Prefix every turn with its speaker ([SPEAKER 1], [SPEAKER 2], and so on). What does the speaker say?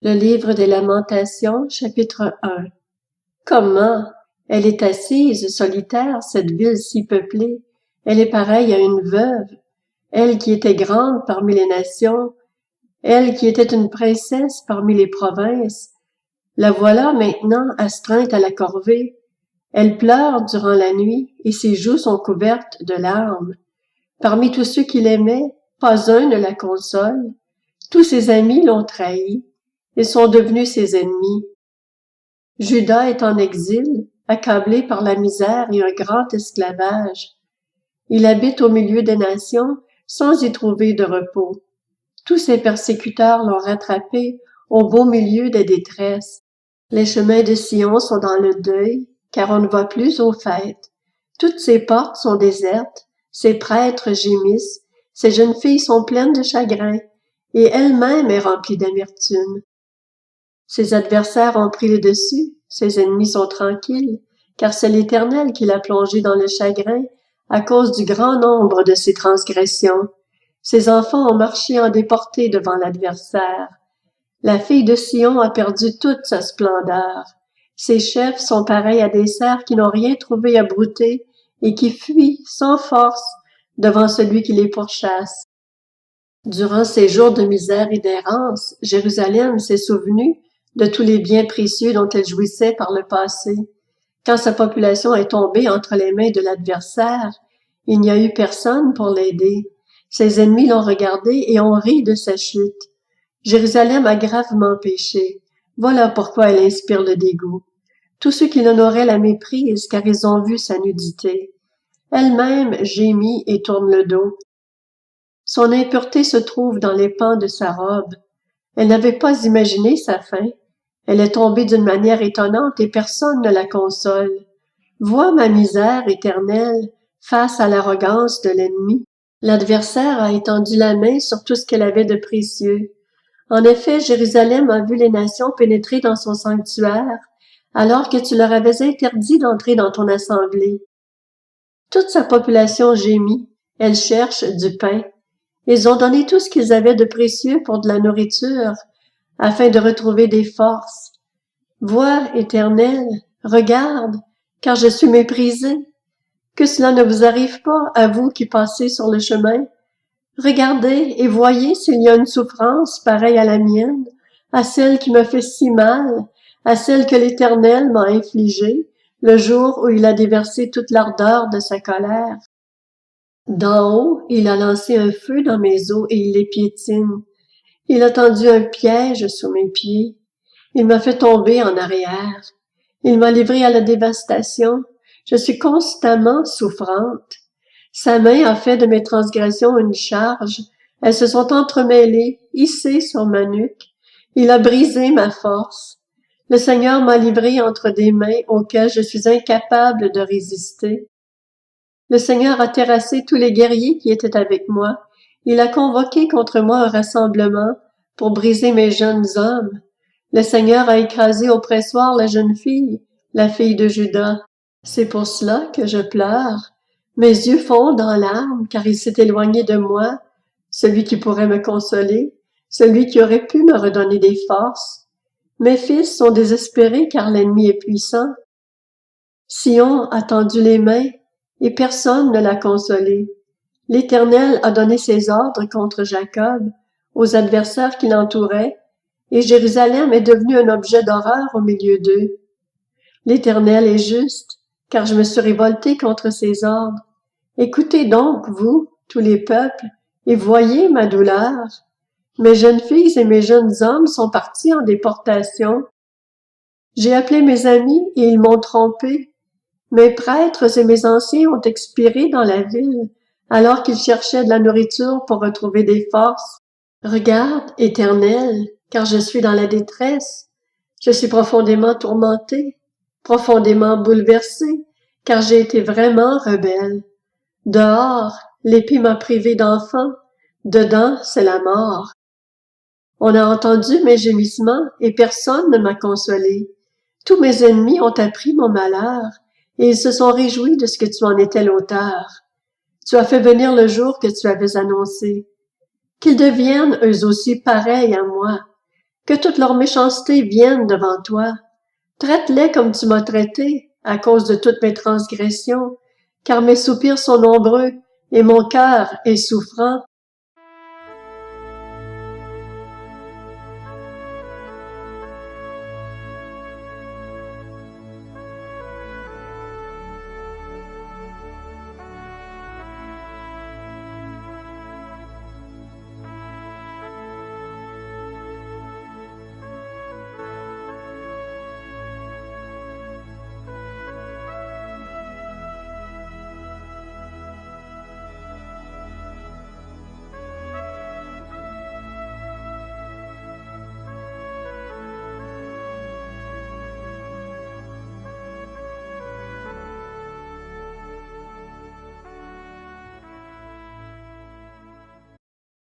[SPEAKER 1] Le livre des Lamentations, chapitre 1. Comment? Elle est assise, solitaire, cette ville si peuplée. Elle est pareille à une veuve. Elle qui était grande parmi les nations. Elle qui était une princesse parmi les provinces. La voilà maintenant astreinte à la corvée. Elle pleure durant la nuit et ses joues sont couvertes de larmes. Parmi tous ceux qui l'aimaient, pas un ne la console. Tous ses amis l'ont trahie. Ils sont devenus ses ennemis. Juda est en exil, accablé par la misère et un grand esclavage. Il habite au milieu des nations sans y trouver de repos. Tous ses persécuteurs l'ont rattrapé au beau milieu des détresses. Les chemins de Sion sont dans le deuil, car on ne va plus aux fêtes. Toutes ses portes sont désertes, ses prêtres gémissent, ses jeunes filles sont pleines de chagrin, et elle-même est remplie d'amertume. Ses adversaires ont pris le dessus, ses ennemis sont tranquilles, car c'est l'Éternel qui l'a plongé dans le chagrin à cause du grand nombre de ses transgressions. Ses enfants ont marché en déportés devant l'adversaire. La fille de Sion a perdu toute sa splendeur. Ses chefs sont pareils à des cerfs qui n'ont rien trouvé à brouter et qui fuient sans force devant celui qui les pourchasse. Durant ces jours de misère et d'errance, Jérusalem s'est souvenue de tous les biens précieux dont elle jouissait par le passé. Quand sa population est tombée entre les mains de l'adversaire, il n'y a eu personne pour l'aider. Ses ennemis l'ont regardé et ont ri de sa chute. Jérusalem a gravement péché. Voilà pourquoi elle inspire le dégoût. Tous ceux qui l'honoraient la méprisent car ils ont vu sa nudité. Elle-même gémit et tourne le dos. Son impureté se trouve dans les pans de sa robe. Elle n'avait pas imaginé sa fin. Elle est tombée d'une manière étonnante et personne ne la console. Vois ma misère éternelle face à l'arrogance de l'ennemi. L'adversaire a étendu la main sur tout ce qu'elle avait de précieux. En effet, Jérusalem a vu les nations pénétrer dans son sanctuaire, alors que tu leur avais interdit d'entrer dans ton assemblée. Toute sa population gémit, elle cherche du pain. Ils ont donné tout ce qu'ils avaient de précieux pour de la nourriture, afin de retrouver des forces. Vois, Éternel, regarde, car je suis méprisé. Que cela ne vous arrive pas, à vous qui passez sur le chemin. Regardez et voyez s'il y a une souffrance pareille à la mienne, à celle qui me fait si mal, à celle que l'Éternel m'a infligée, le jour où il a déversé toute l'ardeur de sa colère. D'en haut, il a lancé un feu dans mes os et il les piétine. Il a tendu un piège sous mes pieds. Il m'a fait tomber en arrière. Il m'a livré à la dévastation. Je suis constamment souffrante. Sa main a fait de mes transgressions une charge. Elles se sont entremêlées, hissées sur ma nuque. Il a brisé ma force. Le Seigneur m'a livré entre des mains auxquelles je suis incapable de résister. Le Seigneur a terrassé tous les guerriers qui étaient avec moi. Il a convoqué contre moi un rassemblement pour briser mes jeunes hommes. Le Seigneur a écrasé au pressoir la jeune fille, la fille de Juda. C'est pour cela que je pleure. Mes yeux fondent en larmes, car il s'est éloigné de moi, celui qui pourrait me consoler, celui qui aurait pu me redonner des forces. Mes fils sont désespérés car l'ennemi est puissant. Sion a tendu les mains, et personne ne l'a consolé. L'Éternel a donné ses ordres contre Jacob, aux adversaires qui l'entouraient, et Jérusalem est devenue un objet d'horreur au milieu d'eux. L'Éternel est juste, car je me suis révoltée contre ses ordres. Écoutez donc, vous, tous les peuples, et voyez ma douleur. Mes jeunes filles et mes jeunes hommes sont partis en déportation. J'ai appelé mes amis et ils m'ont trompé. Mes prêtres et mes anciens ont expiré dans la ville, alors qu'ils cherchaient de la nourriture pour retrouver des forces. Regarde, Éternel, car je suis dans la détresse. Je suis profondément tourmentée, profondément bouleversée, car j'ai été vraiment rebelle. Dehors, l'épée m'a privée d'enfants, dedans, c'est la mort. On a entendu mes gémissements et personne ne m'a consolée. Tous mes ennemis ont appris mon malheur, et ils se sont réjouis de ce que tu en étais l'auteur. Tu as fait venir le jour que tu avais annoncé. Qu'ils deviennent eux aussi pareils à moi, que toute leur méchanceté vienne devant toi. Traite-les comme tu m'as traité, à cause de toutes mes transgressions, car mes soupirs sont nombreux et mon cœur est souffrant.